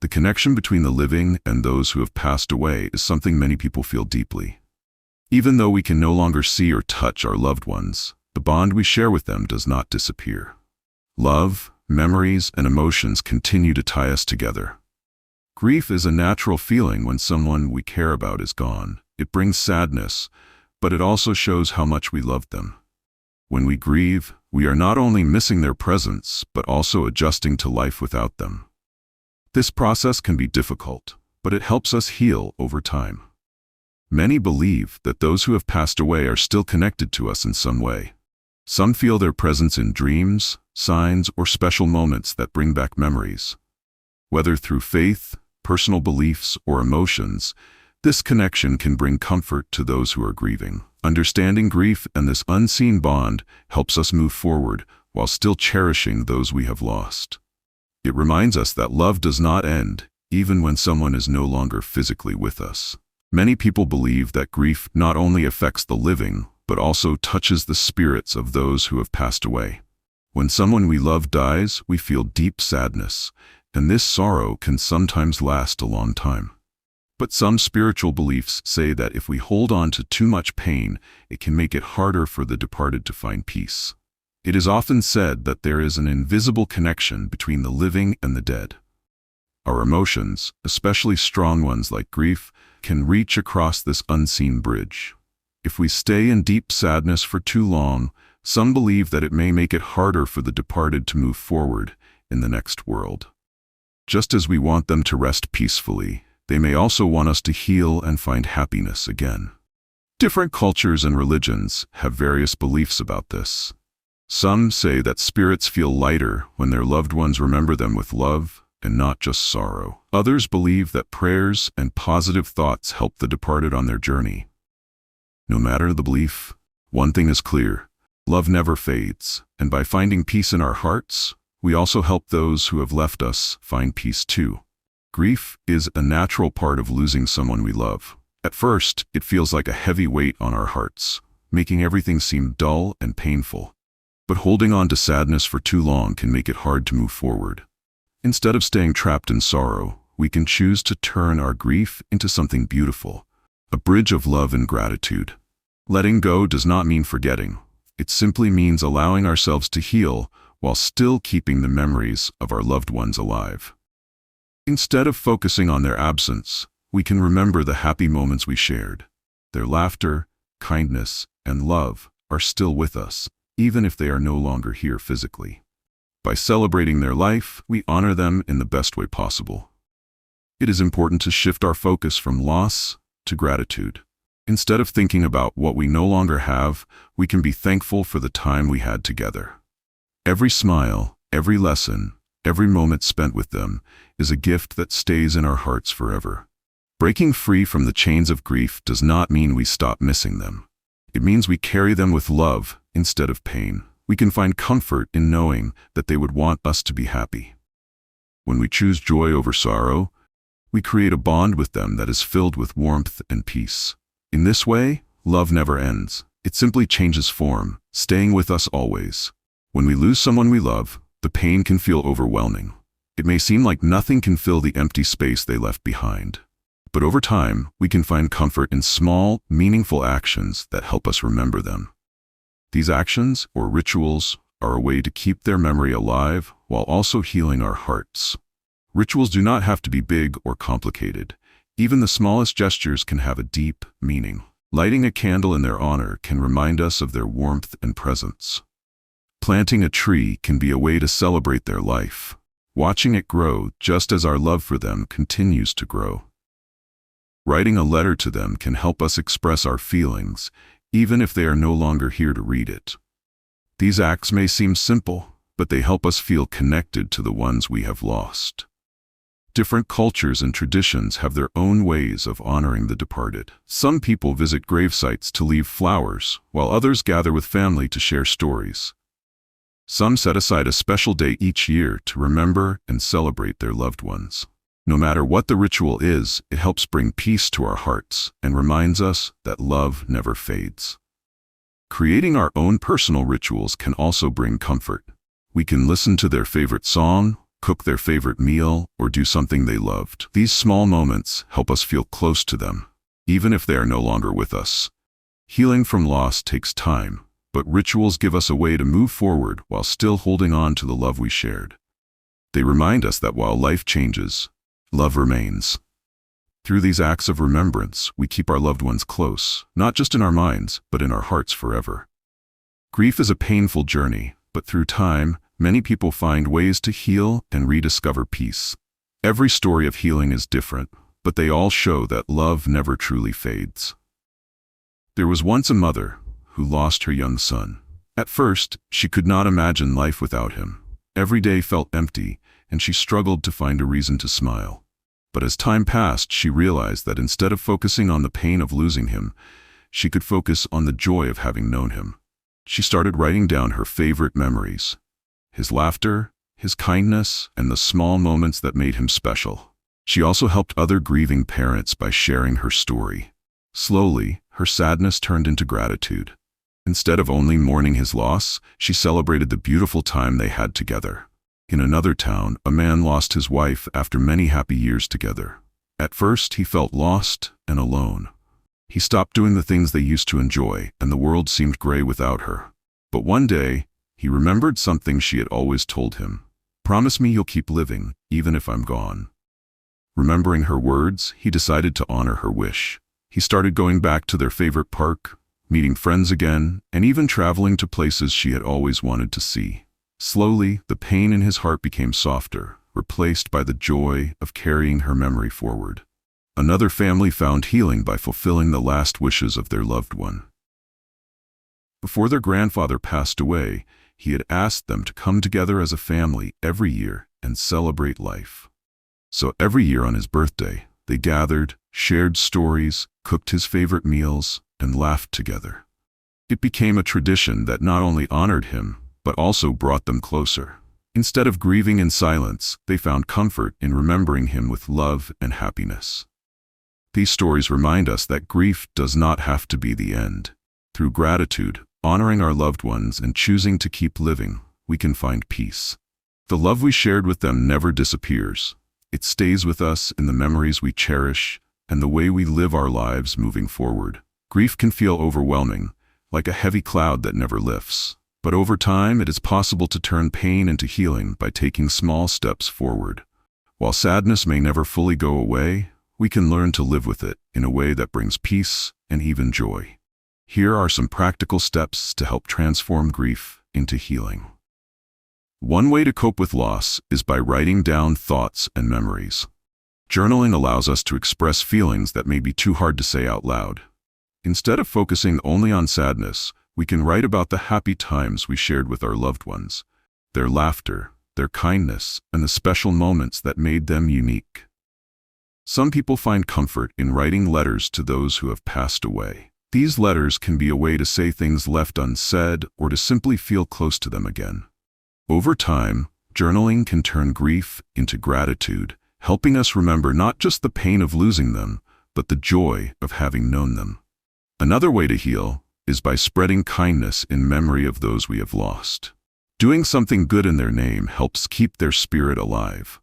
The connection between the living and those who have passed away is something many people feel deeply. Even though we can no longer see or touch our loved ones, the bond we share with them does not disappear. Love, memories, and emotions continue to tie us together. Grief is a natural feeling when someone we care about is gone. It brings sadness, but it also shows how much we loved them. When we grieve, we are not only missing their presence, but also adjusting to life without them. This process can be difficult, but it helps us heal over time. Many believe that those who have passed away are still connected to us in some way. Some feel their presence in dreams, signs, or special moments that bring back memories. Whether through faith, personal beliefs, or emotions, this connection can bring comfort to those who are grieving. Understanding grief and this unseen bond helps us move forward while still cherishing those we have lost. It reminds us that love does not end, even when someone is no longer physically with us. Many people believe that grief not only affects the living, but also touches the spirits of those who have passed away. When someone we love dies, we feel deep sadness, and this sorrow can sometimes last a long time. But some spiritual beliefs say that if we hold on to too much pain, it can make it harder for the departed to find peace. It is often said that there is an invisible connection between the living and the dead. Our emotions, especially strong ones like grief, can reach across this unseen bridge. If we stay in deep sadness for too long, some believe that it may make it harder for the departed to move forward in the next world. Just as we want them to rest peacefully, they may also want us to heal and find happiness again. Different cultures and religions have various beliefs about this. Some say that spirits feel lighter when their loved ones remember them with love and not just sorrow. Others believe that prayers and positive thoughts help the departed on their journey. No matter the belief, one thing is clear: love never fades, and by finding peace in our hearts, we also help those who have left us find peace too. Grief is a natural part of losing someone we love. At first, it feels like a heavy weight on our hearts, making everything seem dull and painful. But holding on to sadness for too long can make it hard to move forward. Instead of staying trapped in sorrow, we can choose to turn our grief into something beautiful, a bridge of love and gratitude. Letting go does not mean forgetting. It simply means allowing ourselves to heal while still keeping the memories of our loved ones alive. Instead of focusing on their absence, we can remember the happy moments we shared. Their laughter, kindness, and love are still with us, even if they are no longer here physically. By celebrating their life, we honor them in the best way possible. It is important to shift our focus from loss to gratitude. Instead of thinking about what we no longer have, we can be thankful for the time we had together. Every smile, every lesson, every moment spent with them is a gift that stays in our hearts forever. Breaking free from the chains of grief does not mean we stop missing them. It means we carry them with love instead of pain. We can find comfort in knowing that they would want us to be happy. When we choose joy over sorrow, we create a bond with them that is filled with warmth and peace. In this way, love never ends. It simply changes form, staying with us always. When we lose someone we love, the pain can feel overwhelming. It may seem like nothing can fill the empty space they left behind. But over time, we can find comfort in small, meaningful actions that help us remember them. These actions, or rituals, are a way to keep their memory alive while also healing our hearts. Rituals do not have to be big or complicated. Even the smallest gestures can have a deep meaning. Lighting a candle in their honor can remind us of their warmth and presence. Planting a tree can be a way to celebrate their life, watching it grow just as our love for them continues to grow. Writing a letter to them can help us express our feelings, even if they are no longer here to read it. These acts may seem simple, but they help us feel connected to the ones we have lost. Different cultures and traditions have their own ways of honoring the departed. Some people visit grave sites to leave flowers, while others gather with family to share stories. Some set aside a special day each year to remember and celebrate their loved ones. No matter what the ritual is, it helps bring peace to our hearts and reminds us that love never fades. Creating our own personal rituals can also bring comfort. We can listen to their favorite song, cook their favorite meal, or do something they loved. These small moments help us feel close to them, even if they are no longer with us. Healing from loss takes time, but rituals give us a way to move forward while still holding on to the love we shared. They remind us that while life changes, love remains. Through these acts of remembrance, we keep our loved ones close, not just in our minds, but in our hearts forever. Grief is a painful journey, but through time, many people find ways to heal and rediscover peace. Every story of healing is different, but they all show that love never truly fades. There was once a mother who lost her young son. At first, she could not imagine life without him. Every day felt empty, and she struggled to find a reason to smile. But as time passed, she realized that instead of focusing on the pain of losing him, she could focus on the joy of having known him. She started writing down her favorite memories, his laughter, his kindness, and the small moments that made him special. She also helped other grieving parents by sharing her story. Slowly, her sadness turned into gratitude. Instead of only mourning his loss, she celebrated the beautiful time they had together. In another town, a man lost his wife after many happy years together. At first, he felt lost and alone. He stopped doing the things they used to enjoy, and the world seemed gray without her. But one day, he remembered something she had always told him. "Promise me you'll keep living, even if I'm gone." Remembering her words, he decided to honor her wish. He started going back to their favorite park, meeting friends again, and even traveling to places she had always wanted to see. Slowly, the pain in his heart became softer, replaced by the joy of carrying her memory forward. Another family found healing by fulfilling the last wishes of their loved one. Before their grandfather passed away, he had asked them to come together as a family every year and celebrate life. So every year on his birthday, they gathered, shared stories, cooked his favorite meals, and laughed together. It became a tradition that not only honored him, but also brought them closer. Instead of grieving in silence, they found comfort in remembering him with love and happiness. These stories remind us that grief does not have to be the end. Through gratitude, honoring our loved ones, and choosing to keep living, we can find peace. The love we shared with them never disappears. It stays with us in the memories we cherish and the way we live our lives moving forward. Grief can feel overwhelming, like a heavy cloud that never lifts. But over time, it is possible to turn pain into healing by taking small steps forward. While sadness may never fully go away, we can learn to live with it in a way that brings peace and even joy. Here are some practical steps to help transform grief into healing. One way to cope with loss is by writing down thoughts and memories. Journaling allows us to express feelings that may be too hard to say out loud. Instead of focusing only on sadness, we can write about the happy times we shared with our loved ones, their laughter, their kindness, and the special moments that made them unique. Some people find comfort in writing letters to those who have passed away. These letters can be a way to say things left unsaid or to simply feel close to them again. Over time, journaling can turn grief into gratitude, helping us remember not just the pain of losing them, but the joy of having known them. Another way to heal is by spreading kindness in memory of those we have lost. Doing something good in their name helps keep their spirit alive.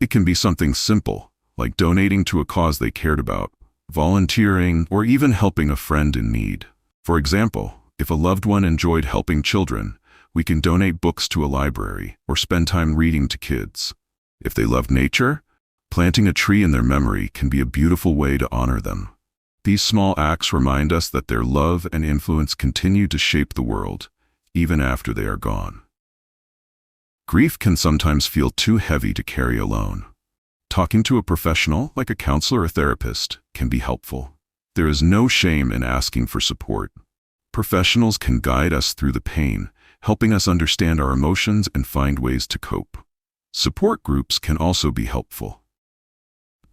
It can be something simple, like donating to a cause they cared about, volunteering, or even helping a friend in need. For example, if a loved one enjoyed helping children, we can donate books to a library or spend time reading to kids. If they loved nature, planting a tree in their memory can be a beautiful way to honor them. These small acts remind us that their love and influence continue to shape the world, even after they are gone. Grief can sometimes feel too heavy to carry alone. Talking to a professional, like a counselor or therapist, can be helpful. There is no shame in asking for support. Professionals can guide us through the pain, helping us understand our emotions and find ways to cope. Support groups can also be helpful.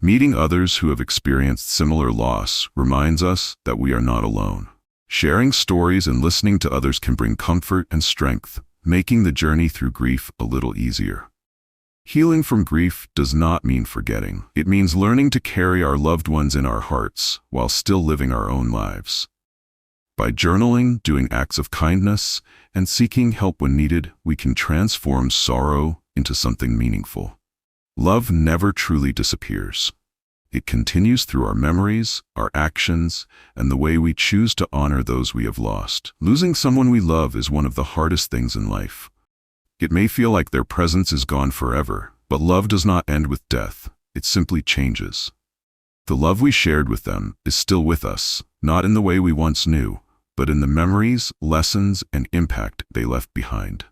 Meeting others who have experienced similar loss reminds us that we are not alone. Sharing stories and listening to others can bring comfort and strength, making the journey through grief a little easier. Healing from grief does not mean forgetting. It means learning to carry our loved ones in our hearts while still living our own lives. By journaling, doing acts of kindness, and seeking help when needed, we can transform sorrow into something meaningful. Love never truly disappears. It continues through our memories, our actions, and the way we choose to honor those we have lost. Losing someone we love is one of the hardest things in life. It may feel like their presence is gone forever, but love does not end with death. It simply changes. The love we shared with them is still with us, not in the way we once knew, but in the memories, lessons, and impact they left behind.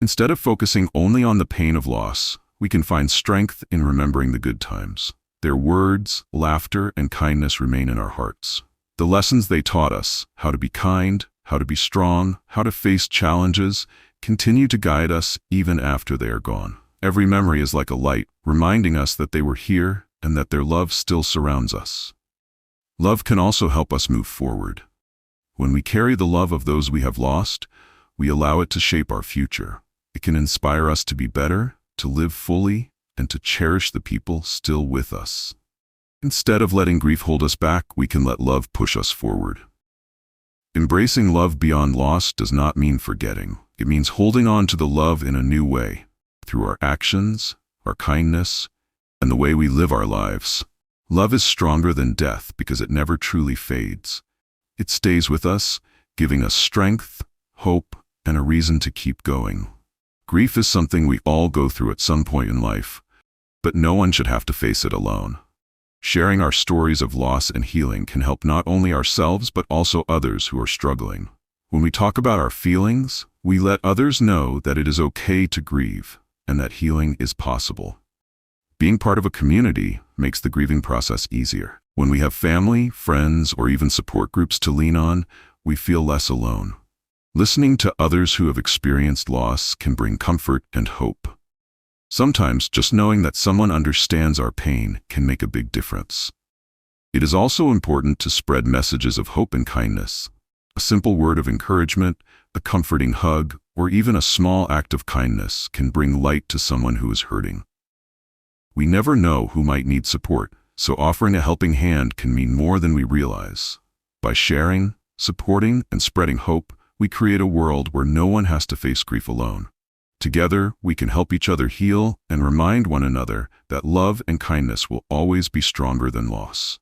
Instead of focusing only on the pain of loss, we can find strength in remembering the good times. Their words, laughter, and kindness remain in our hearts. The lessons they taught us, how to be kind, how to be strong, how to face challenges, continue to guide us even after they are gone. Every memory is like a light, reminding us that they were here and that their love still surrounds us. Love can also help us move forward. When we carry the love of those we have lost, we allow it to shape our future. It can inspire us to be better, to live fully, and to cherish the people still with us. Instead of letting grief hold us back, we can let love push us forward. Embracing love beyond loss does not mean forgetting. It means holding on to the love in a new way, through our actions, our kindness, and the way we live our lives. Love is stronger than death because it never truly fades. It stays with us, giving us strength, hope, and a reason to keep going. Grief is something we all go through at some point in life, but no one should have to face it alone. Sharing our stories of loss and healing can help not only ourselves but also others who are struggling. When we talk about our feelings, we let others know that it is okay to grieve and that healing is possible. Being part of a community makes the grieving process easier. When we have family, friends, or even support groups to lean on, we feel less alone. Listening to others who have experienced loss can bring comfort and hope. Sometimes just knowing that someone understands our pain can make a big difference. It is also important to spread messages of hope and kindness. A simple word of encouragement, a comforting hug, or even a small act of kindness can bring light to someone who is hurting. We never know who might need support, so offering a helping hand can mean more than we realize. By sharing, supporting, and spreading hope, we create a world where no one has to face grief alone. Together, we can help each other heal and remind one another that love and kindness will always be stronger than loss.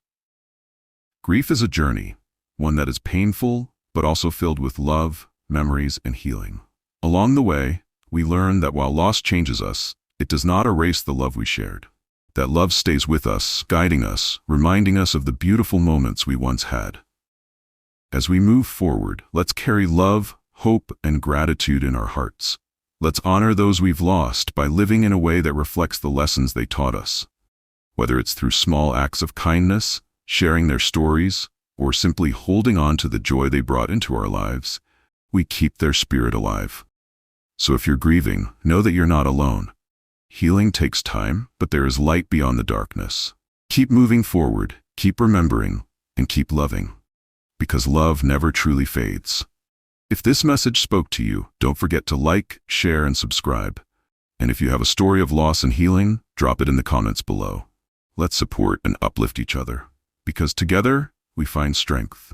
Grief is a journey, one that is painful, but also filled with love, memories, and healing. Along the way, we learn that while loss changes us, it does not erase the love we shared. That love stays with us, guiding us, reminding us of the beautiful moments we once had. As we move forward, let's carry love, hope, and gratitude in our hearts. Let's honor those we've lost by living in a way that reflects the lessons they taught us. Whether it's through small acts of kindness, sharing their stories, or simply holding on to the joy they brought into our lives, we keep their spirit alive. So if you're grieving, know that you're not alone. Healing takes time, but there is light beyond the darkness. Keep moving forward, keep remembering, and keep loving. Because love never truly fades. If this message spoke to you, don't forget to like, share, and subscribe. And if you have a story of loss and healing, drop it in the comments below. Let's support and uplift each other, because together we find strength.